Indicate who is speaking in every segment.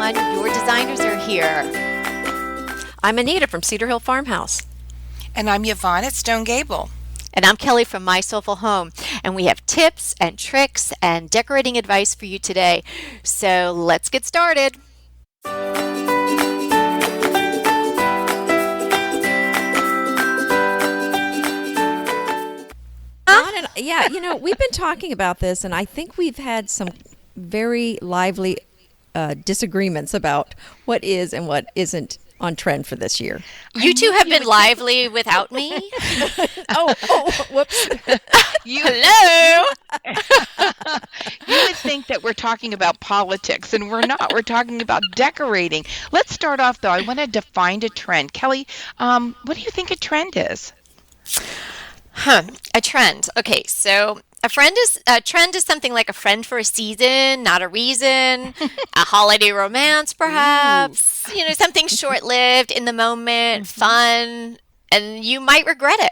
Speaker 1: everyone. Your designers are here.
Speaker 2: I'm Anita from Cedar Hill Farmhouse.
Speaker 3: And I'm Yvonne at Stone Gable.
Speaker 1: And I'm Kelly from My Soulful Home. And we have tips and tricks and decorating advice for you today. So let's get started.
Speaker 2: We've been talking about this, and I think we've had some very lively disagreements about what is and what isn't on trend for this year.
Speaker 1: You two have been lively without me.
Speaker 2: Whoops.
Speaker 1: Hello.
Speaker 3: You would think that we're talking about politics, and we're not. We're talking about decorating. Let's start off, though. I want to define a trend. Kelly, what do you think a trend is?
Speaker 1: A trend. Okay, so a trend is something like a friend for a season, not a reason, a holiday romance perhaps, something short-lived, in the moment, fun, and you might regret it.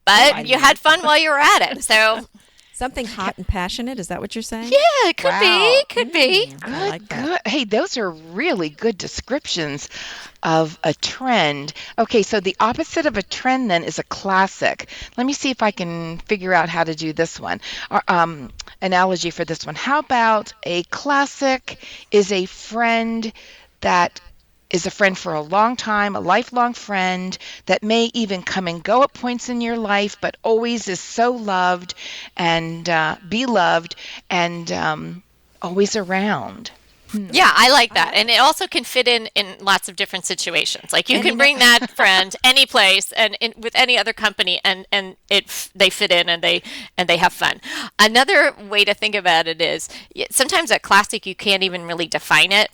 Speaker 1: But you had fun while you were at it. So
Speaker 2: something hot and passionate, is that what you're saying?
Speaker 1: Yeah, it could be.
Speaker 3: Good,
Speaker 2: I like that.
Speaker 3: good. Hey, those are really good descriptions of a trend. Okay, so the opposite of a trend then is a classic. Let me see if I can figure out how to do this one. Analogy for this one. How about a classic is a friend that is a friend for a long time, a lifelong friend that may even come and go at points in your life, but always is so loved and beloved and always around.
Speaker 1: Yeah, I like that. And it also can fit in lots of different situations. Like you can bring that friend any place and with any other company and they fit in and they have fun. Another way to think about it is sometimes at classic you can't even really define it.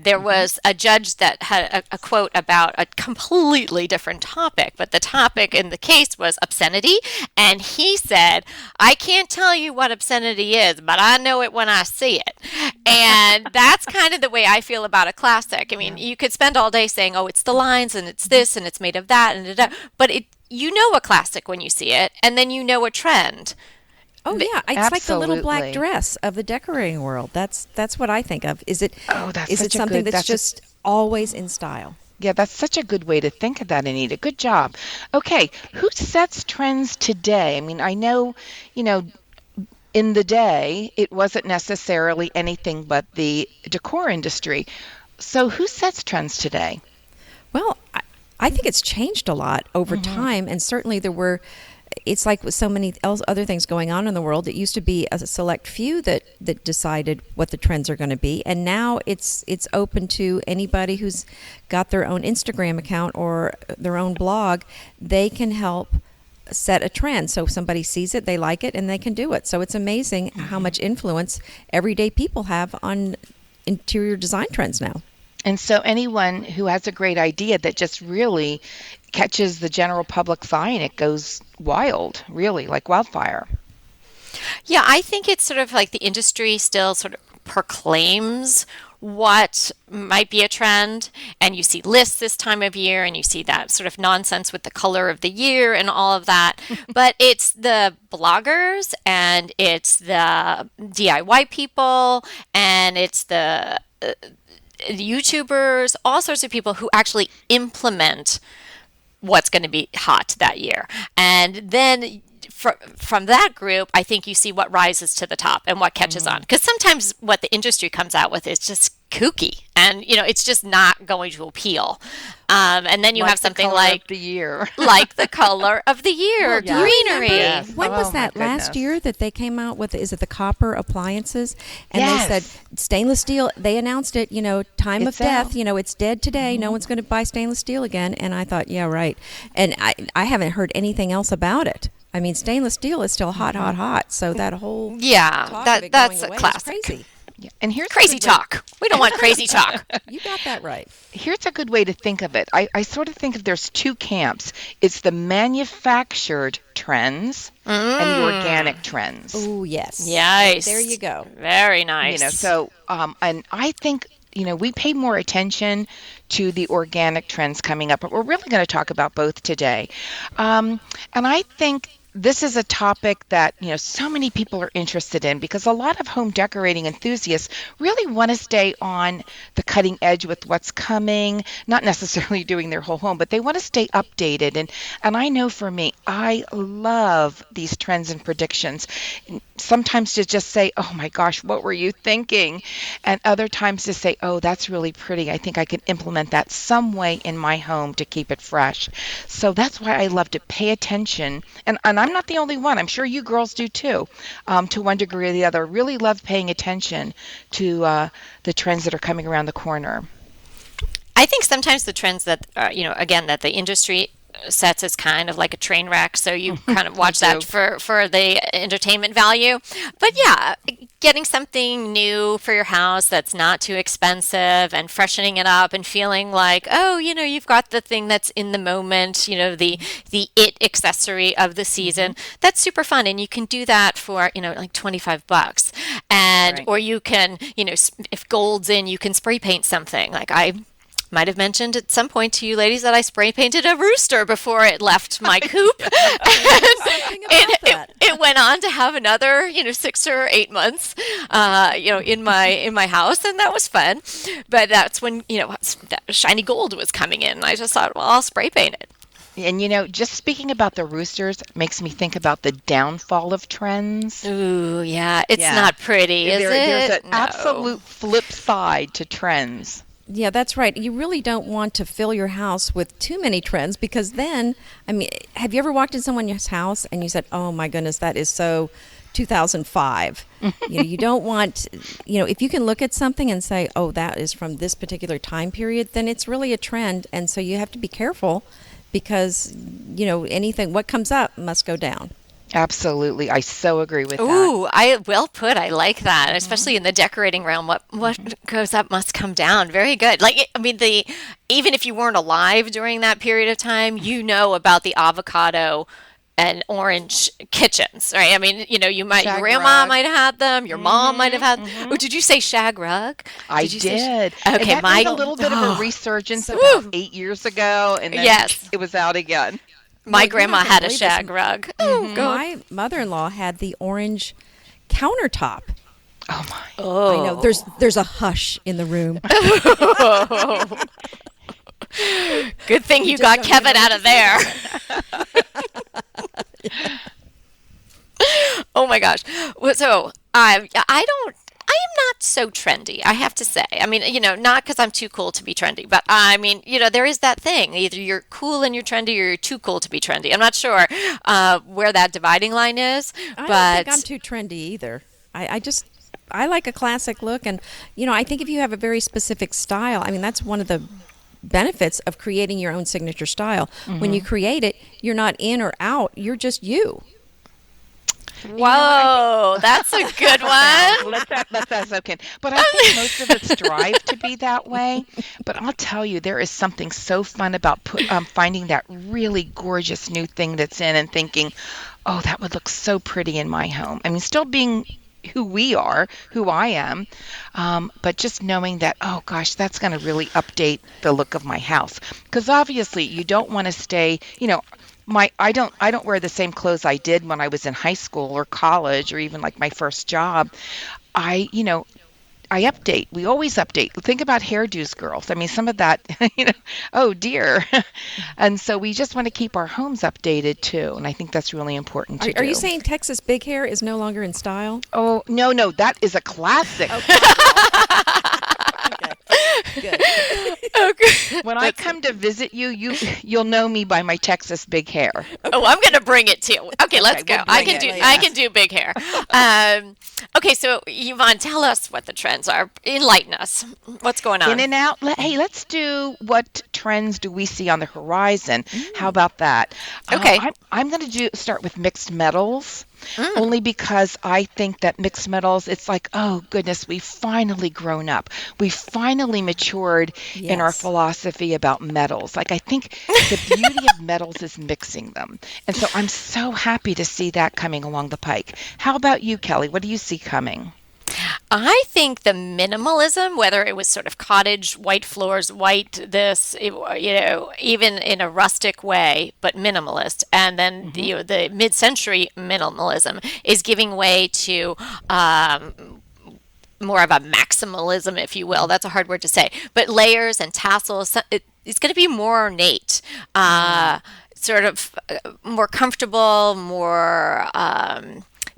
Speaker 1: There was a judge that had a quote about a completely different topic, but the topic in the case was obscenity. And he said, I can't tell you what obscenity is, but I know it when I see it. And that's kind of the way I feel about a classic. I mean, you could spend all day saying, oh, it's the lines and it's this and it's made of that and da-da. But you know a classic when you see it, and then you know a trend.
Speaker 2: Oh yeah, it's like the little black dress of the decorating world. That's what I think of. Is it something that's just always in style?
Speaker 3: Yeah, that's such a good way to think of that, Anita. Good job. Okay, who sets trends today? I mean, I know, in the day, it wasn't necessarily anything but the decor industry. So who sets trends today?
Speaker 2: Well, I think it's changed a lot over time, and certainly it's like with so many other things going on in the world, it used to be a select few that decided what the trends are going to be, and now it's open to anybody who's got their own Instagram account or their own blog. They can help set a trend. So if somebody sees it, they like it, and they can do it. So it's amazing how much influence everyday people have on interior design trends now.
Speaker 3: And so anyone who has a great idea that just really catches the general public's eye and it goes wild, really, like wildfire.
Speaker 1: Yeah, I think it's sort of like the industry still sort of proclaims what might be a trend, and you see lists this time of year and you see that sort of nonsense with the color of the year and all of that. But it's the bloggers and it's the DIY people and it's the YouTubers, all sorts of people who actually implement what's going to be hot that year. And then from that group, I think you see what rises to the top and what catches on. Because sometimes what the industry comes out with is just kooky, and it's just not going to appeal. And then you have something like
Speaker 3: the year,
Speaker 1: like the color of the year, greenery.
Speaker 3: Yes.
Speaker 2: When was that last year that they came out with? Is it the copper appliances? And they said stainless steel. They announced it. Time of death. It's dead today. No one's going to buy stainless steel again. And I thought, yeah, right. And I haven't heard anything else about it. I mean, stainless steel is still hot. So that whole
Speaker 1: that's a classic.
Speaker 2: Is crazy.
Speaker 3: Yeah. And here's
Speaker 1: crazy talk. We don't want crazy talk.
Speaker 2: You got that right.
Speaker 3: Here's a good way to think of it. I sort of think of there's two camps. It's the manufactured trends and the organic trends.
Speaker 2: Oh, yes.
Speaker 1: Yes.
Speaker 2: There you go.
Speaker 1: Very nice.
Speaker 3: And I think we pay more attention to the organic trends coming up, but we're really going to talk about both today. And I think this is a topic that, so many people are interested in because a lot of home decorating enthusiasts really want to stay on the cutting edge with what's coming, not necessarily doing their whole home, but they want to stay updated. And I know for me, I love these trends and predictions. Sometimes to just say, "Oh my gosh, what were you thinking?" And other times to say, "Oh, that's really pretty. I think I can implement that some way in my home to keep it fresh." So that's why I love to pay attention. And I'm not the only one. I'm sure you girls do too, to one degree or the other. Really love paying attention to the trends that are coming around the corner.
Speaker 1: I think sometimes the trends that again, that the industry sets as kind of like a train wreck, so you kind of
Speaker 3: Me
Speaker 1: watch that
Speaker 3: too.
Speaker 1: for the entertainment value. But yeah, getting something new for your house that's not too expensive and freshening it up and feeling like, oh, you've got the thing that's in the moment, the it accessory of the season. That's super fun, and you can do that for like $25, and
Speaker 3: Right.
Speaker 1: or you can, if gold's in, you can spray paint something. Like I might have mentioned at some point to you ladies that I spray painted a rooster before it left my coop. And
Speaker 2: Something about that.
Speaker 1: it went on to have another, 6 or 8 months, in my house, and that was fun. But that's when, that shiny gold was coming in. I just thought, well, I'll spray paint it.
Speaker 3: And just speaking about the roosters makes me think about the downfall of trends.
Speaker 1: Ooh, yeah, it's
Speaker 3: Yeah.
Speaker 1: not pretty, is
Speaker 3: There's
Speaker 1: it?
Speaker 3: an
Speaker 1: No.
Speaker 3: absolute flip side to trends.
Speaker 2: Yeah, that's right. You really don't want to fill your house with too many trends because then, I mean, have you ever walked in someone's house and you said, "Oh my goodness, that is so 2005." You don't want, if you can look at something and say, "Oh, that is from this particular time period," then it's really a trend, and so you have to be careful because, anything what comes up must go down.
Speaker 3: Absolutely. I so agree with that.
Speaker 1: Ooh, well put. I like that, especially in the decorating realm. What goes up must come down. Very good. Like I mean, the even if you weren't alive during that period of time, you know about the avocado and orange kitchens, right? I mean, your
Speaker 3: Shag
Speaker 1: grandma
Speaker 3: rug.
Speaker 1: might have had them, your mom might have had.
Speaker 3: Hmm.
Speaker 1: Oh, did you say shag rug?
Speaker 3: I
Speaker 1: Did you say?
Speaker 3: did. And
Speaker 1: Okay,
Speaker 3: that made a
Speaker 1: my
Speaker 3: little bit of a resurgence
Speaker 2: So
Speaker 3: about
Speaker 1: woo,
Speaker 3: 8 years ago, and then
Speaker 1: yes,
Speaker 3: it was out again.
Speaker 1: my
Speaker 2: You're
Speaker 1: grandma
Speaker 2: not going to
Speaker 1: had a
Speaker 2: believe this.
Speaker 1: shag rug. Oh God.
Speaker 2: My mother-in-law had the orange countertop.
Speaker 3: Oh my.
Speaker 2: I know
Speaker 1: Oh.
Speaker 2: there's a hush in the room.
Speaker 1: Good thing
Speaker 2: You
Speaker 1: you
Speaker 2: just
Speaker 1: got
Speaker 2: don't even
Speaker 1: Kevin
Speaker 2: know
Speaker 1: out
Speaker 2: what
Speaker 1: of
Speaker 2: to say
Speaker 1: there.
Speaker 2: about
Speaker 1: Oh my gosh. So I am not so trendy, I have to say. I mean, not because I'm too cool to be trendy, but I mean, there is that thing. Either you're cool and you're trendy or you're too cool to be trendy. I'm not sure where that dividing line is,
Speaker 2: I don't think I'm
Speaker 1: but
Speaker 2: too trendy either. I just I like a classic look, and I think if you have a very specific style, I mean that's one of the benefits of creating your own signature style. When you create it, you're not in or out. You're just you.
Speaker 3: I think
Speaker 1: whoa, that's a good
Speaker 3: profound.
Speaker 1: one.
Speaker 3: Let's okay. But I think most of us strive to be that way. But I'll tell you, there is something so fun about finding that really gorgeous new thing that's in and thinking, oh, that would look so pretty in my home. I mean, still being who we are, who I am, but just knowing that, oh gosh, that's going to really update the look of my house. Because obviously, you don't want to stay, I don't wear the same clothes I did when I was in high school or college or even like my first job. I, you know, I update. We always update. Think about hairdos, girls. I mean, some of that, oh dear. And so we just want to keep our homes updated too. And I think that's really important to
Speaker 2: Are you
Speaker 3: do.
Speaker 2: saying Texas big hair is no longer in style?
Speaker 3: Oh, no, no, that is a classic.
Speaker 2: Okay. Good.
Speaker 1: Okay.
Speaker 3: When I come to visit you, you'll know me by my Texas big hair.
Speaker 1: Oh, I'm gonna bring it too. Okay, let's go.
Speaker 3: we'll
Speaker 1: I
Speaker 3: bring
Speaker 1: can do
Speaker 3: it.
Speaker 1: I
Speaker 3: Yeah.
Speaker 1: can do big hair. Okay, so Yvonne, tell us what the trends are. Enlighten us. What's going
Speaker 3: In
Speaker 1: on?
Speaker 3: and out. Hey, let's do what trends do we see on the horizon? How about that?
Speaker 1: Okay.
Speaker 3: I'm going to start with mixed metals.
Speaker 1: Mm.
Speaker 3: Only because I think that mixed metals, it's like, oh goodness, we've finally grown up. We've finally matured in our
Speaker 2: Yes.
Speaker 3: philosophy about metals. Like, I think the beauty of metals is mixing them. And so I'm so happy to see that coming along the pike. How about you, Kelly? What do you see coming?
Speaker 1: I think the minimalism, whether it was sort of cottage, white floors, white this, even in a rustic way, but minimalist, and then the mid-century minimalism is giving way to more of a maximalism, if you will. That's a hard word to say, but layers and tassels. It's going to be more ornate, sort of more comfortable, more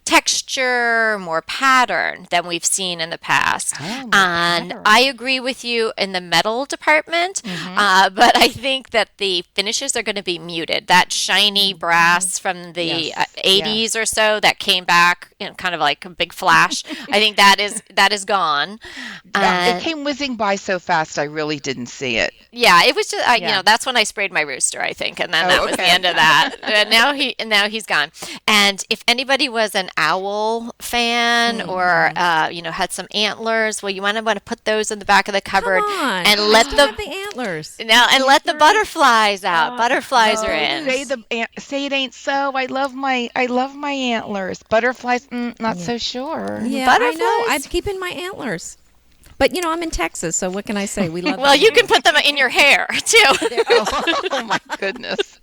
Speaker 1: texture, more pattern than we've seen in the past.
Speaker 3: Oh, more
Speaker 1: And
Speaker 3: pattern.
Speaker 1: I agree with you in the metal department, but I think that the finishes are going to be muted. That shiny brass from the
Speaker 3: Yes,
Speaker 1: 80s or
Speaker 3: yes.
Speaker 1: so that came back in kind of like a big flash. I think that is gone.
Speaker 3: It
Speaker 1: And
Speaker 3: came whizzing by so fast, I really didn't see it.
Speaker 1: yeah, it was just
Speaker 3: Yeah.
Speaker 1: that's when I sprayed my rooster, I think, and then that
Speaker 3: Oh,
Speaker 1: was the
Speaker 3: okay.
Speaker 1: end of that. And now he's gone. And if anybody was an owl fan or had some antlers, well, you want to put those in the back of the
Speaker 2: Come
Speaker 1: cupboard
Speaker 2: on.
Speaker 1: and
Speaker 2: I
Speaker 1: let
Speaker 2: still
Speaker 1: the
Speaker 2: have the antlers.
Speaker 1: now and let the butterflies out. Butterflies are
Speaker 3: No,
Speaker 1: in.
Speaker 3: say it ain't so. I love my antlers. Butterflies, not
Speaker 2: Yeah.
Speaker 3: so sure.
Speaker 2: Yeah, I know. I'm
Speaker 1: Butterflies.
Speaker 2: keeping my antlers. But I'm in Texas, so what can I say? We love
Speaker 1: Well,
Speaker 2: the
Speaker 1: you can
Speaker 2: antlers.
Speaker 1: put them in your hair too.
Speaker 3: Oh my goodness.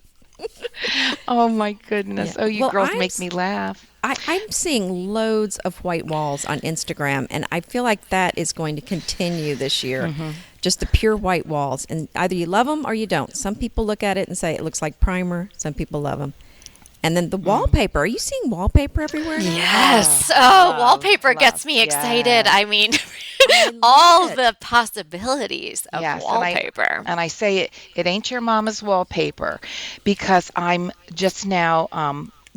Speaker 3: Oh my goodness.
Speaker 2: Yeah.
Speaker 3: Oh, you
Speaker 2: Well,
Speaker 3: girls make me laugh.
Speaker 2: I'm seeing loads of white walls on Instagram, and I feel like that is going to continue this year. Just the pure white walls. And either you love them or you don't. Some people look at it and say it looks like primer. Some people love them. And then the wallpaper. Are you seeing wallpaper everywhere now?
Speaker 1: Yes. Oh,
Speaker 3: Love,
Speaker 1: wallpaper
Speaker 3: love,
Speaker 1: gets me excited.
Speaker 3: yes.
Speaker 1: I mean,
Speaker 2: I love
Speaker 1: all
Speaker 2: it.
Speaker 1: the possibilities of
Speaker 3: Yes,
Speaker 1: wallpaper.
Speaker 3: and I say it ain't your mama's wallpaper because I'm just now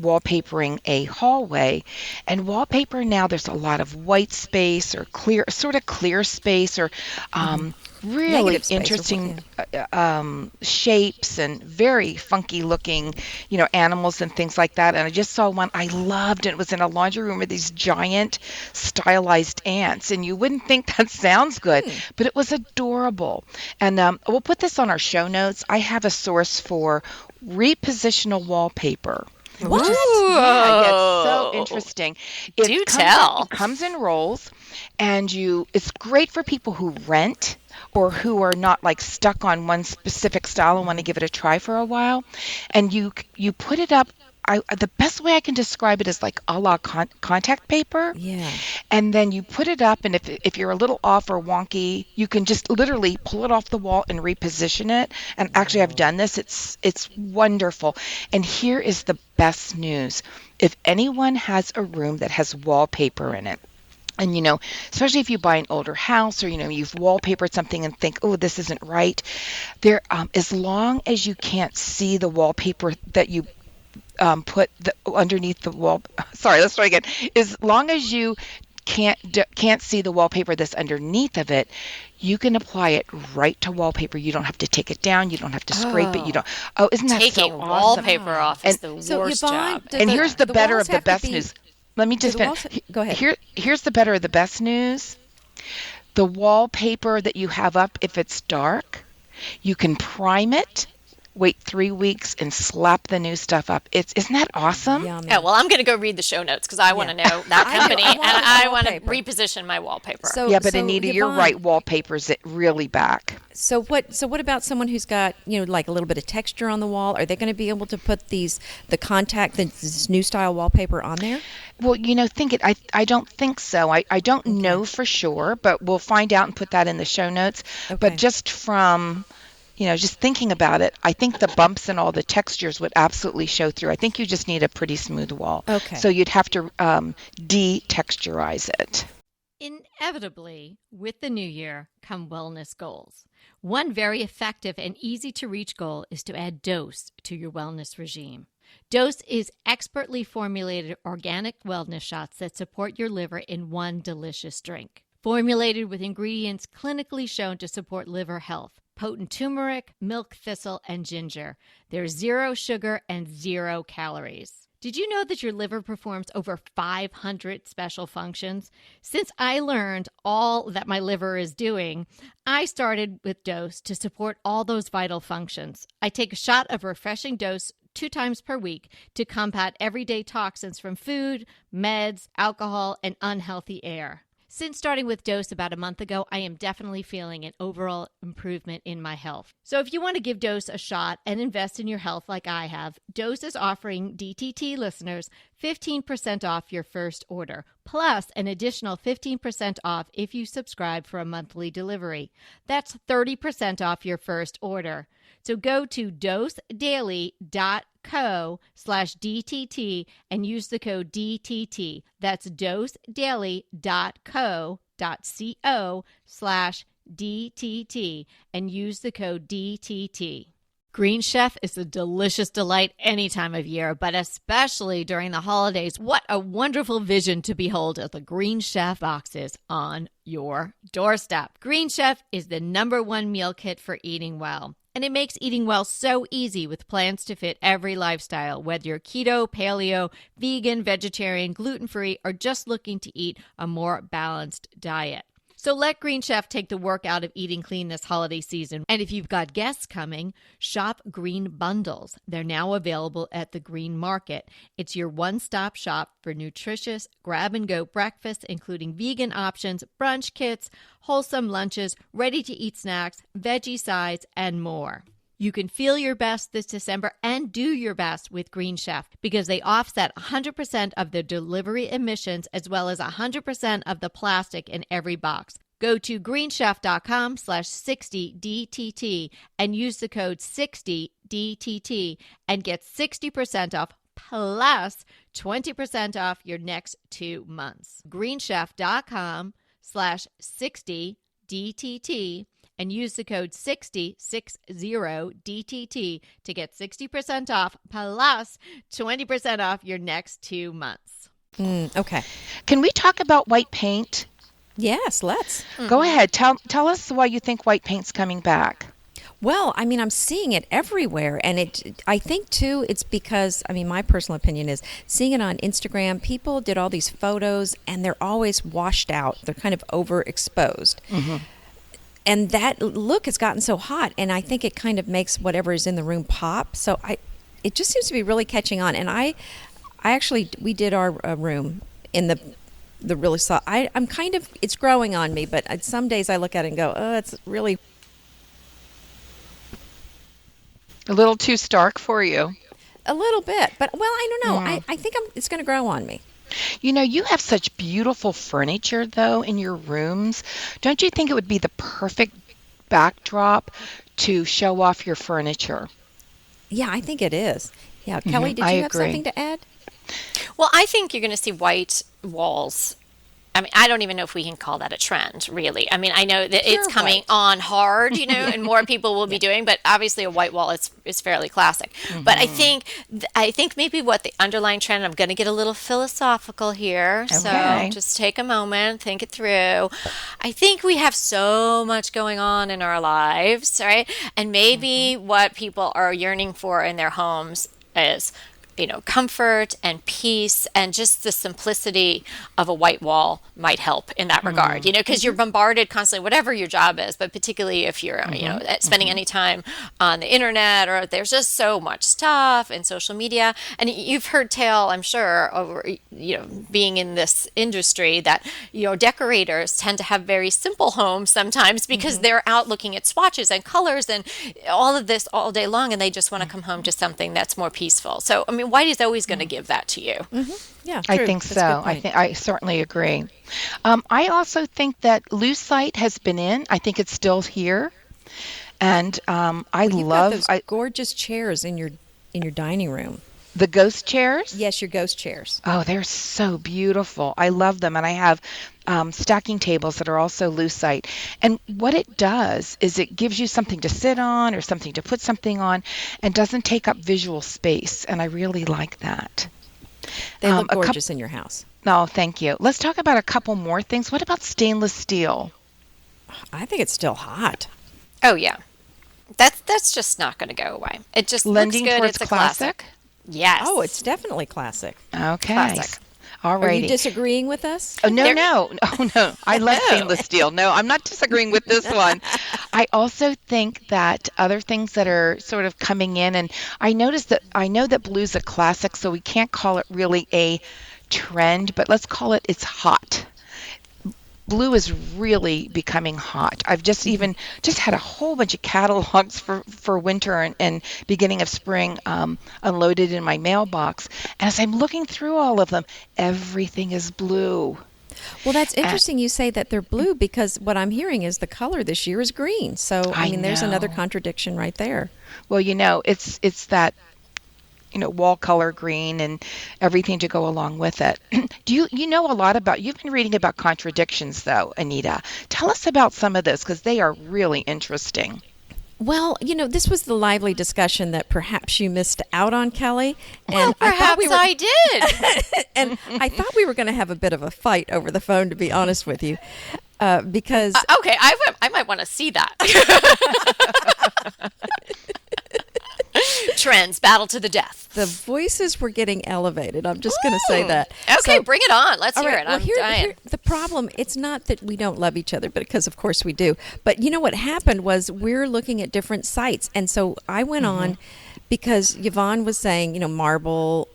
Speaker 3: wallpapering a hallway, and wallpaper now there's a lot of white space or clear sort of clear space or really
Speaker 2: Negative space or what,
Speaker 3: interesting shapes and very funky looking animals and things like that. And I just saw one I loved, and it was in a laundry room with these giant stylized ants, and you wouldn't think that sounds good, but it was adorable. And we'll put this on our show notes. I have a source for repositional wallpaper.
Speaker 2: What?
Speaker 3: Yeah, it's so
Speaker 1: Ooh.
Speaker 3: interesting.
Speaker 1: Do tell.
Speaker 3: It comes in rolls, and it's great for people who rent or who are not like stuck on one specific style and want to give it a try for a while. And you put it up. The best way I can describe it is like a la contact paper.
Speaker 2: Yeah.
Speaker 3: And then you put it up, and if you're a little off or wonky, you can just literally pull it off the wall and reposition it. And actually, I've done this. It's wonderful. And here is the best news. If anyone has a room that has wallpaper in it, and especially if you buy an older house or you've wallpapered something and think, oh, this isn't right, there, as long as you can't see the wallpaper that you put underneath the wall. Sorry, let's try again. As long as you can't see the wallpaper that's underneath of it, you can apply it right to wallpaper. You don't have to take it down. You don't have to scrape it. You don't. Oh, isn't that
Speaker 1: Taking
Speaker 3: so awesome?
Speaker 1: wallpaper off is
Speaker 3: And
Speaker 1: the
Speaker 2: So,
Speaker 1: worst
Speaker 2: Yvonne,
Speaker 1: job.
Speaker 2: does
Speaker 3: And
Speaker 2: the-
Speaker 3: here's the
Speaker 2: the
Speaker 3: better
Speaker 2: walls
Speaker 3: of the
Speaker 2: have to
Speaker 3: best
Speaker 2: be-
Speaker 3: news. Let me
Speaker 2: do
Speaker 3: just
Speaker 2: the walls- Go ahead.
Speaker 3: Here's the better of the best news. The wallpaper that you have up, if it's dark, you can prime it, wait 3 weeks, and slap the new stuff up. Isn't that awesome?
Speaker 2: Yummy.
Speaker 1: Yeah, well, I'm going to go read the show notes because I want to know that
Speaker 2: I do.
Speaker 1: company,
Speaker 2: I
Speaker 1: and
Speaker 2: want
Speaker 1: I want to
Speaker 2: wallpaper.
Speaker 1: reposition my wallpaper.
Speaker 2: So,
Speaker 3: Yeah, but
Speaker 2: so
Speaker 3: Anita, you're
Speaker 2: Yvonne,
Speaker 3: right. Wallpaper's it really back.
Speaker 2: So what about someone who's got like a little bit of texture on the wall? Are they going to be able to put this new style wallpaper on there?
Speaker 3: Well, I don't think so. I don't know for sure, but we'll find out and put that in the show notes.
Speaker 2: Okay.
Speaker 3: But just from, just thinking about it, I think the bumps and all the textures would absolutely show through. I think you just need a pretty smooth wall.
Speaker 2: Okay.
Speaker 3: So you'd have to de-texturize it.
Speaker 4: Inevitably, with the new year come wellness goals. One very effective and easy to reach goal is to add dose to your wellness regime. Dose is expertly formulated organic wellness shots that support your liver in one delicious drink. Formulated with ingredients clinically shown to support liver health, potent turmeric, milk thistle, and ginger. There's 0 sugar and 0 calories. Did you know that your liver performs over 500 special functions? Since I learned all that my liver is doing, I started with Dose to support all those vital functions. I take a shot of refreshing Dose 2 times per week to combat everyday toxins from food, meds, alcohol, and unhealthy air. Since starting with Dose about a month ago, I am definitely feeling an overall improvement in my health. So if you want to give Dose a shot and invest in your health like I have, Dose is offering DTT listeners 15% off your first order, plus an additional 15% off if you subscribe for a monthly delivery. That's 30% off your first order. So go to dosedaily.co/DTT and use the code DTT. That's dosedaily.co.co/DTT and use the code DTT. Green Chef is a delicious delight any time of year, but especially during the holidays. What a wonderful vision to behold as the Green Chef boxes on your doorstep. Green Chef is the #1 meal kit for eating well. And it makes eating well so easy with plans to fit every lifestyle, whether you're keto, paleo, vegan, vegetarian, gluten-free, or just looking to eat a more balanced diet. So let Green Chef take the work out of eating clean this holiday season. And if you've got guests coming, shop Green Bundles. They're now available at the Green Market. It's your one-stop shop for nutritious grab-and-go breakfast, including vegan options, brunch kits, wholesome lunches, ready-to-eat snacks, veggie sides, and more. You can feel your best this December and do your best with Green Chef because they offset 100% of the delivery emissions as well as 100% of the plastic in every box. Go to greenchef.com/60DTT and use the code 60DTT and get 60% off plus 20% off your next 2 months. greenchef.com/60DTT and use the code 60DTT to get 60% off plus 20% off your next 2 months.
Speaker 2: Okay.
Speaker 3: Can we talk about white paint?
Speaker 2: Yes, let's.
Speaker 3: Go ahead. Tell us why you think white paint's coming back.
Speaker 2: Well, I mean, I'm seeing it everywhere, and I think too, it's because, I mean, my personal opinion is seeing it on Instagram. People did all these photos, and they're always washed out. They're kind of overexposed. Mm-hmm. And that look has gotten so hot, and I think it kind of makes whatever is in the room pop. So it just seems to be really catching on. And I actually, we did our room in the really soft. I'm kind of, it's growing on me, but some days I look at it and go, oh, it's really
Speaker 3: A little too stark for you.
Speaker 2: a little bit. But well, I don't know. I think it's going to grow on me.
Speaker 3: You know, you have such beautiful furniture, though, in your rooms. Don't you think it would be the perfect backdrop to show off your furniture?
Speaker 2: Yeah, I think it is. Yeah, Kelly, did you have something to add?
Speaker 1: Well, I think you're going to see white walls. I mean, I don't even know if we can call that a trend, really. I mean, I know that it's coming on hard, and more people will be doing, but obviously a white wall is fairly classic. Mm-hmm. But I think maybe what the underlying trend, I'm going to get a little philosophical here, so just take a moment, think it through. I think we have so much going on in our lives, right? And maybe what people are yearning for in their homes is comfort and peace, and just the simplicity of a white wall might help in that regard, because you're bombarded constantly, whatever your job is, but particularly if you're, spending any time on the internet, or there's just so much stuff and social media. And you've heard tale, I'm sure, over, being in this industry that, decorators tend to have very simple homes sometimes because they're out looking at swatches and colors and all of this all day long, and they just want to come home to something that's more peaceful. So, I mean, white is always going to give that to you.
Speaker 2: Mm-hmm. Yeah,
Speaker 3: true. I think so. I certainly agree. I also think that lucite has been in. I think it's still here, and I love
Speaker 2: those gorgeous chairs in your dining room.
Speaker 3: The ghost chairs?
Speaker 2: Yes, your ghost chairs.
Speaker 3: Oh, they're so beautiful. I love them, and I have stacking tables that are also lucite. And what it does is it gives you something to sit on or something to put something on, and doesn't take up visual space. And I really like that.
Speaker 2: They look gorgeous in your house.
Speaker 3: Oh, thank you. Let's talk about a couple more things. What about stainless steel?
Speaker 2: I think it's still hot.
Speaker 1: Oh yeah, that's just not going to go away. It just
Speaker 3: lending
Speaker 1: looks good.
Speaker 3: towards
Speaker 1: It's a
Speaker 3: classic.
Speaker 1: Yes.
Speaker 2: Oh, it's definitely classic.
Speaker 3: Okay.
Speaker 1: Classic.
Speaker 3: All right.
Speaker 2: Are you disagreeing with us?
Speaker 3: Oh, no. I love stainless steel. No, I'm not disagreeing with this one. I also think that other things that are sort of coming in, and I know that blue's a classic, so we can't call it really a trend, but let's call it's hot. blue is really becoming hot. I've just even just had a whole bunch of catalogs for winter and beginning of spring unloaded in my mailbox. And as I'm looking through all of them, everything is blue.
Speaker 2: Well, that's interesting you say that they're blue, because what I'm hearing is the color this year is green. So, I mean, there's another
Speaker 3: know.
Speaker 2: contradiction right there.
Speaker 3: Well, it's that wall color green and everything to go along with it. You know a lot about, you've been reading about contradictions though, Anita. Tell us about some of those, because they are really interesting.
Speaker 2: Well, this was the lively discussion that perhaps you missed out on, Kelly. And
Speaker 1: Well, perhaps I did.
Speaker 2: and I thought we were going to have a bit of a fight over the phone, to be honest with you, because
Speaker 1: Okay, I might want to see that. Trends, battle to the death.
Speaker 2: the voices were getting elevated. I'm just going to say that.
Speaker 1: Okay,
Speaker 2: So,
Speaker 1: bring it on. Let's
Speaker 2: all
Speaker 1: hear
Speaker 2: right,
Speaker 1: it.
Speaker 2: well,
Speaker 1: I'm dying.
Speaker 2: the problem, it's not that we don't love each other, but because of course we do. But you know what happened was we're looking at different sites. And so I went on because Yvonne was saying, marble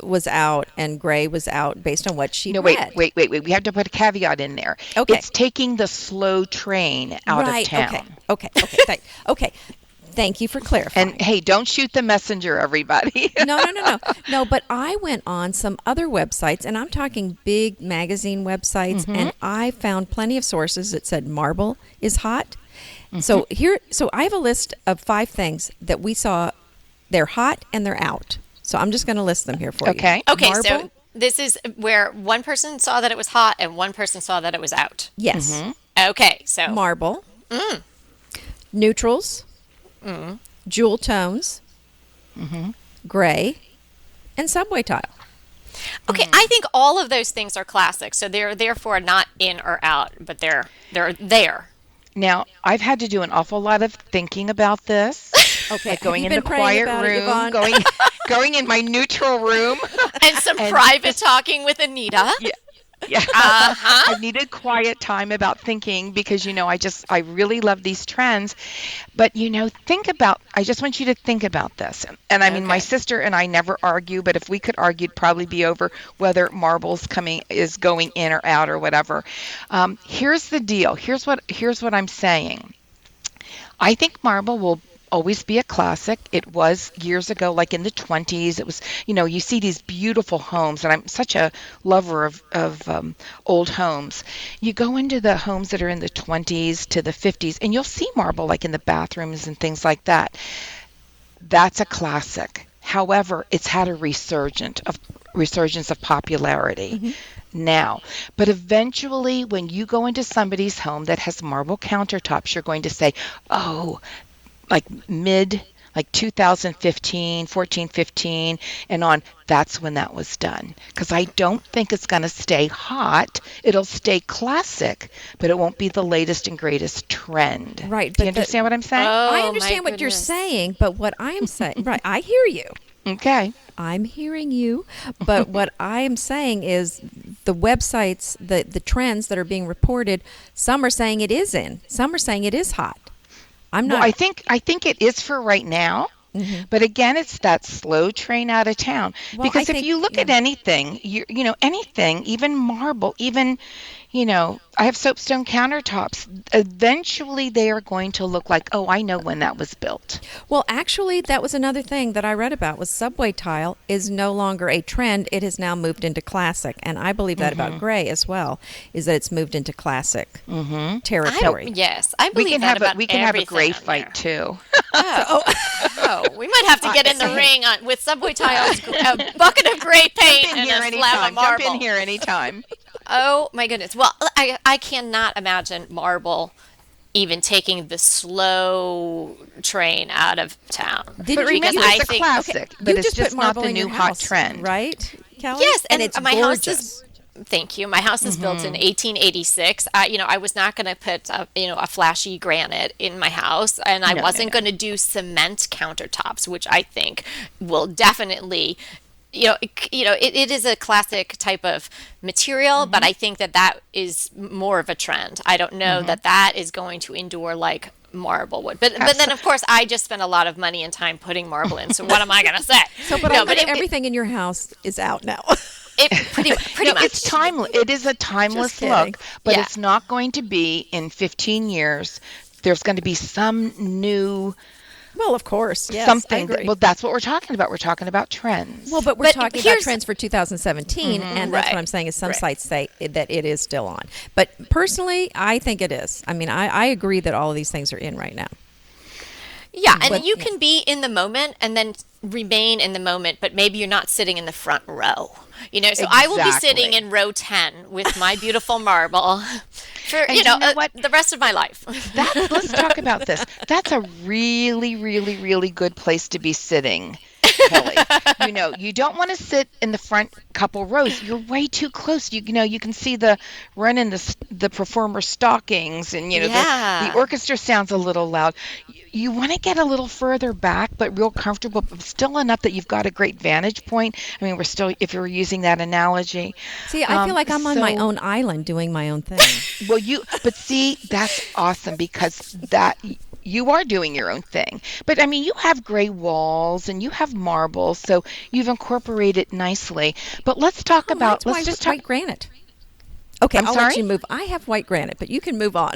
Speaker 2: was out and gray was out based on what she
Speaker 3: No,
Speaker 2: read.
Speaker 3: wait. We have to put a caveat in there.
Speaker 2: Okay.
Speaker 3: It's taking the slow train out of town.
Speaker 2: Okay. Thank you for clarifying.
Speaker 3: And hey, don't shoot the messenger, everybody.
Speaker 2: No, but I went on some other websites, and I'm talking big magazine websites, and I found plenty of sources that said marble is hot. So I have a list of 5 things that we saw. They're hot and they're out. So I'm just going to list them here for you.
Speaker 3: Okay.
Speaker 1: Okay,
Speaker 2: Marble,
Speaker 1: so this is where one person saw that it was hot and one person saw that it was out.
Speaker 2: yes,
Speaker 1: Okay, so
Speaker 2: marble, neutrals, jewel tones, gray, and subway tile.
Speaker 1: okay, I think all of those things are classic. So they're therefore not in or out, but they're there.
Speaker 3: Now, I've had to do an awful lot of thinking about this.
Speaker 2: Okay,
Speaker 3: Like going
Speaker 2: have
Speaker 3: in
Speaker 2: you
Speaker 3: the
Speaker 2: been praying
Speaker 3: quiet
Speaker 2: about it, Yvonne?
Speaker 3: room, going in my neutral room.
Speaker 1: And some private talking with Anita.
Speaker 3: Yeah. I needed quiet time about thinking because, I really love these trends. But, I just want you to think about this. And I mean, my
Speaker 1: Okay.
Speaker 3: sister and I never argue, but if we could argue, it'd probably be over whether marble's is going in or out or whatever. Here's the deal. Here's what I'm saying. I think marble will always be a classic. It was years ago, like in the 20s. It was, you see these beautiful homes, and I'm such a lover of old homes. You go into the homes that are in the 20s to the 50s, and you'll see marble like in the bathrooms and things like that. That's a classic. However, it's had a resurgence of popularity now. But eventually, when you go into somebody's home that has marble countertops, you're going to say, oh, like 2015, 14, 15, and on, that's when that was done. Because I don't think it's going to stay hot. It'll stay classic, but it won't be the latest and greatest trend.
Speaker 2: Right,
Speaker 3: Do you
Speaker 2: but the-
Speaker 3: understand what I'm saying?
Speaker 1: Oh,
Speaker 2: I
Speaker 1: my
Speaker 2: understand what you're
Speaker 1: goodness.
Speaker 2: saying, but what I'm saying, right, I hear you.
Speaker 3: Okay.
Speaker 2: I'm hearing you, but what I am saying is the websites, the trends that are being reported, some are saying it is in, some are saying it is hot. I'm not.
Speaker 3: Well, I think it is for right now. But again, it's that slow train out of town.
Speaker 2: Well,
Speaker 3: Because
Speaker 2: I
Speaker 3: if
Speaker 2: think-
Speaker 3: you look at anything, anything, even marble, even, I have soapstone countertops. Eventually, they are going to look like, oh, I know when that was built.
Speaker 2: Well, actually, that was another thing that I read about was subway tile is no longer a trend. It has now moved into classic. And I believe that about gray as well, is that it's moved into classic territory.
Speaker 1: Yes, I
Speaker 3: We
Speaker 1: believe
Speaker 3: can
Speaker 1: that
Speaker 3: have
Speaker 1: about
Speaker 3: we can have a
Speaker 1: everything
Speaker 3: gray
Speaker 1: on
Speaker 3: fight
Speaker 1: there.
Speaker 3: too.
Speaker 1: Oh, we might have to get in the ring with subway tiles, a bucket of gray paint,
Speaker 3: Jump in
Speaker 1: and
Speaker 3: here
Speaker 1: a slab of
Speaker 3: anytime.
Speaker 1: marble.
Speaker 3: Jump in here anytime.
Speaker 1: Oh my goodness! Well, I cannot imagine marble even taking the slow train out of town.
Speaker 2: Did
Speaker 3: But
Speaker 2: you
Speaker 3: remember,
Speaker 1: Because I
Speaker 3: it's a
Speaker 1: think-
Speaker 3: classic, but
Speaker 2: You
Speaker 3: it's
Speaker 2: just
Speaker 3: just
Speaker 2: put
Speaker 3: not
Speaker 2: marble
Speaker 3: the
Speaker 2: in
Speaker 3: new
Speaker 2: your
Speaker 3: hot
Speaker 2: house,
Speaker 3: trend.
Speaker 2: right, Kelly?
Speaker 1: Yes, and
Speaker 2: it's
Speaker 1: my
Speaker 2: gorgeous.
Speaker 1: house is. Thank you. My house is built in 1886. I was not going to put a flashy granite in my house, and I wasn't going to do cement countertops, which I think will definitely. It is a classic type of material, but I think that is more of a trend. I don't know that is going to endure like marble would. But then, of course, I just spent a lot of money and time putting marble in, so what am I going to say?
Speaker 2: So, but
Speaker 1: No,
Speaker 2: I bet
Speaker 1: it-
Speaker 2: everything in your house is out now.
Speaker 1: Pretty
Speaker 3: No,
Speaker 1: much.
Speaker 3: it's timeless. It is a timeless
Speaker 2: kidding.
Speaker 3: look, but
Speaker 1: Yeah.
Speaker 3: it's not going to be in 15 years. There's going to be some new
Speaker 2: Well, of course, yes, I
Speaker 3: something
Speaker 2: agree.
Speaker 3: well, that's what we're talking about. We're talking about trends.
Speaker 2: Well, but we're
Speaker 1: But
Speaker 2: talking about
Speaker 1: here's-
Speaker 2: trends for 2017, and that's
Speaker 1: Right.
Speaker 2: what I'm saying is some
Speaker 1: Right.
Speaker 2: sites say that it is still on. But personally, I think it is. I mean, I agree that all of these things are in right now.
Speaker 1: Yeah, and
Speaker 2: But-
Speaker 1: you can be in the moment and then remain in the moment, but maybe you're not sitting in the front row. So I will be sitting
Speaker 3: Exactly.
Speaker 1: in row 10 with my beautiful marble for,
Speaker 3: And you know what?
Speaker 1: the rest of my life.
Speaker 3: Let's talk about this. That's a really, really, really good place to be sitting, Kelly. You don't want to sit in the front couple rows. You're way too close. You can see the run in the performer stockings, and
Speaker 1: Yeah.
Speaker 3: the orchestra sounds a little loud. You want to get a little further back, but real comfortable, but still enough that you've got a great vantage point. I mean, we're still, if you're using that analogy.
Speaker 2: See, I feel like I'm on my
Speaker 3: so-
Speaker 2: own island doing my own thing.
Speaker 3: Well, but see, that's awesome because you are doing your own thing. But I mean, you have gray walls and you have marble, so you've incorporated nicely. But let's talk about,
Speaker 2: Mine's
Speaker 3: let's just talk.
Speaker 2: white granite. Okay,
Speaker 3: I'm
Speaker 2: I'll
Speaker 3: sorry?
Speaker 2: let you move. I have white granite, but you can move on.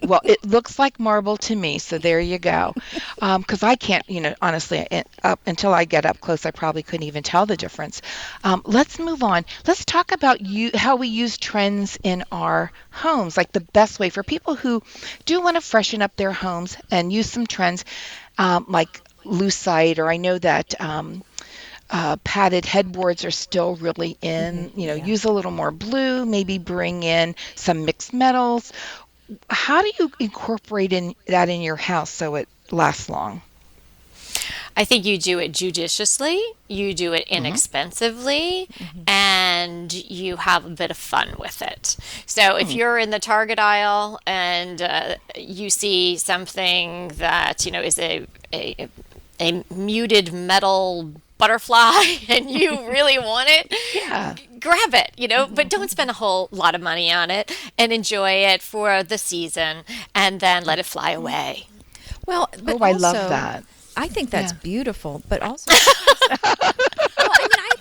Speaker 3: Well, it looks like marble to me, so there you go. Because I can't, honestly, until I get up close, I probably couldn't even tell the difference. Let's move on. Let's talk about how we use trends in our homes, like the best way for people who do want to freshen up their homes and use some trends, like lucite, or I know that. Padded headboards are still really in. Use a little more blue, maybe bring in some mixed metals. How do you incorporate that in your house so it lasts long?
Speaker 1: I think you do it judiciously, you do it inexpensively, and you have a bit of fun with it. So if you're in the Target aisle and you see something that is a muted metal butterfly and you really want it,
Speaker 3: Yeah.
Speaker 1: grab it, but don't spend a whole lot of money on it, and enjoy it for the season and then let it fly away.
Speaker 2: Well, but
Speaker 3: Oh, I love
Speaker 2: also,
Speaker 3: that.
Speaker 2: I think that's
Speaker 3: Yeah.
Speaker 2: beautiful, but also, I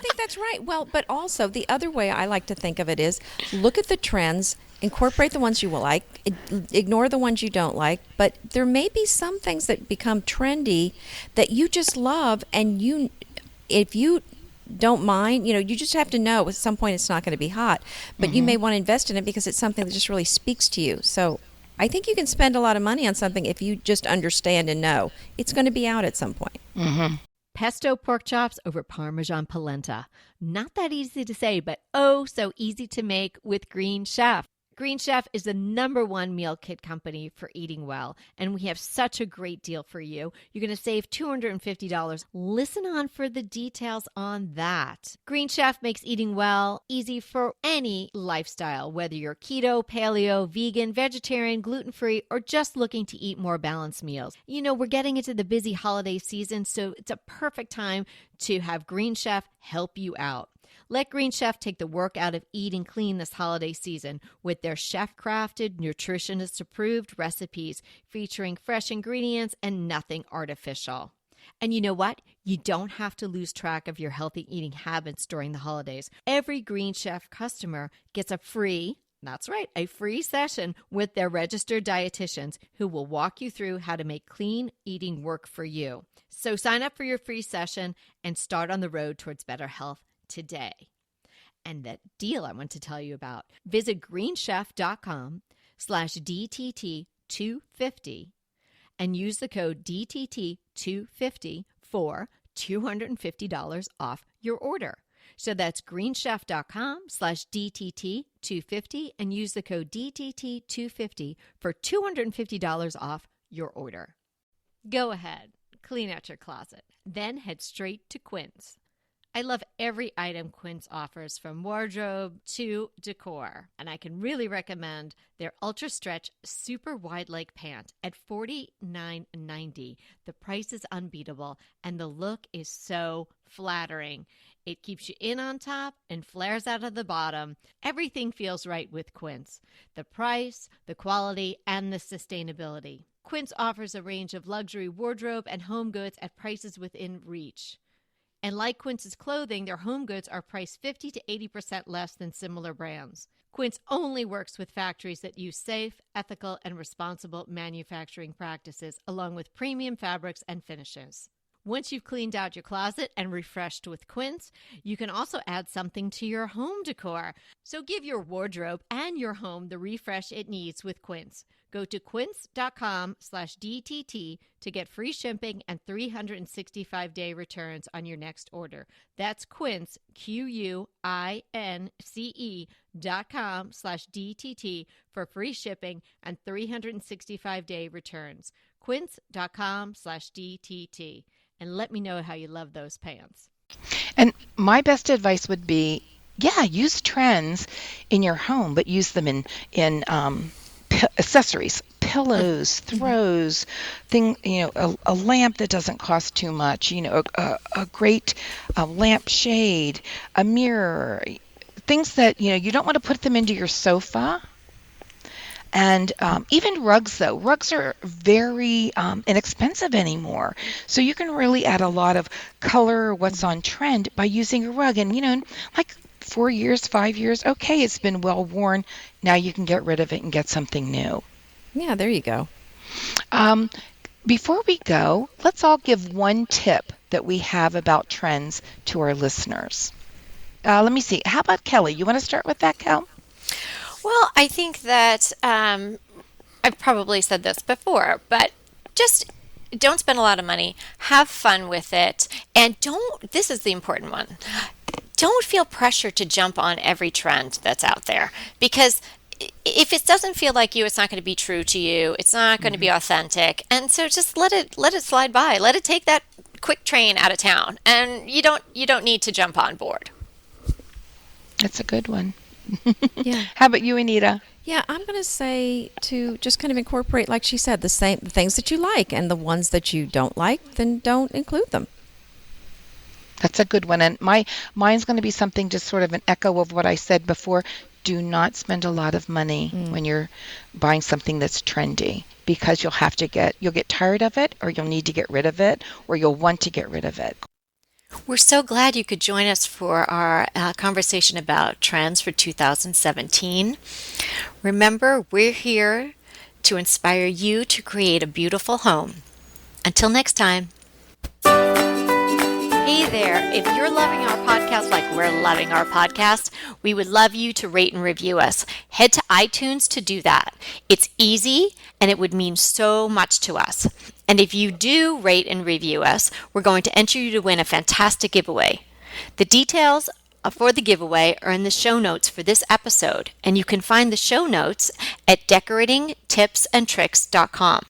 Speaker 2: think that's right. Well, but also the other way I like to think of it is look at the trends, incorporate the ones you will like, ignore the ones you don't like. But there may be some things that become trendy that you just love, and if you don't mind, you just have to know at some point it's not going to be hot, but you may want to invest in it because it's something that just really speaks to you. So I think you can spend a lot of money on something if you just understand and know it's going to be out at some point.
Speaker 4: Pesto pork chops over Parmesan polenta. Not that easy to say, but oh so easy to make with Green Chef. Green Chef is the #1 meal kit company for eating well, and we have such a great deal for you. You're going to save $250. Listen on for the details on that. Green Chef makes eating well easy for any lifestyle, whether you're keto, paleo, vegan, vegetarian, gluten-free, or just looking to eat more balanced meals. We're getting into the busy holiday season, so it's a perfect time to have Green Chef help you out. Let Green Chef take the work out of eating clean this holiday season with their chef-crafted, nutritionist-approved recipes featuring fresh ingredients and nothing artificial. And you know what? You don't have to lose track of your healthy eating habits during the holidays. Every Green Chef customer gets a free session with their registered dietitians who will walk you through how to make clean eating work for you. So sign up for your free session and start on the road towards better health today. And that deal I want to tell you about. Visit greenchef.com/DTT250 and use the code DTT250 for $250 off your order. So that's greenchef.com/DTT250 and use the code DTT250 for $250 off your order. Go ahead, clean out your closet, then head straight to Quince. I love every item Quince offers, from wardrobe to decor, and I can really recommend their Ultra Stretch Super Wide Leg Pant at $49.90. The price is unbeatable, and the look is so flattering. It keeps you in on top and flares out of the bottom. Everything feels right with Quince. The price, the quality, and the sustainability. Quince offers a range of luxury wardrobe and home goods at prices within reach. And like Quince's clothing, their home goods are priced 50 to 80% less than similar brands. Quince only works with factories that use safe, ethical, and responsible manufacturing practices, along with premium fabrics and finishes. Once you've cleaned out your closet and refreshed with Quince, you can also add something to your home decor. So give your wardrobe and your home the refresh it needs with Quince. Go to quince.com/DTT to get free shipping and 365-day returns on your next order. That's Quince, QUINCE.com/DTT for free shipping and 365-day returns. Quince.com/DTT. And let me know how you love those pants.
Speaker 3: And my best advice would be, yeah, use trends in your home, but use them in accessories, pillows, throws, a lamp that doesn't cost too much, a great lamp shade, a mirror, things that, you don't want to put them into your sofa. And even rugs, though. Rugs are very inexpensive anymore. So you can really add a lot of color, what's on trend, by using a rug. And, like 4 years, 5 years, okay, it's been well worn. Now you can get rid of it and get something new.
Speaker 2: Yeah, there you go.
Speaker 3: Before we go, let's all give one tip that we have about trends to our listeners. Let me see. How about Kelly? You want to start with that, Kel?
Speaker 1: Well, I think that I've probably said this before, but just don't spend a lot of money. Have fun with it. And this is the important one, don't feel pressure to jump on every trend that's out there. Because if it doesn't feel like you, it's not going to be true to you. It's not going to be authentic. And so just let it slide by. Let it take that quick train out of town. And you don't need to jump on board.
Speaker 3: That's a good one.
Speaker 2: Yeah.
Speaker 3: How about you, Anita?
Speaker 2: Yeah, I'm going to say to just kind of incorporate, like she said, the things that you like, and the ones that you don't like, then don't include them.
Speaker 3: That's a good one. And mine's going to be something just sort of an echo of what I said before. Do not spend a lot of money when you're buying something that's trendy, because you'll get tired of it, or you'll need to get rid of it, or you'll want to get rid of it.
Speaker 1: We're so glad you could join us for our conversation about trends for 2017. Remember, we're here to inspire you to create a beautiful home. Until next time. Hey there, if you're loving our podcast like we're loving our podcast, we would love you to rate and review us. Head to iTunes to do that. It's easy and it would mean so much to us. And if you do rate and review us, we're going to enter you to win a fantastic giveaway. The details for the giveaway are in the show notes for this episode, and you can find the show notes at decoratingtipsandtricks.com.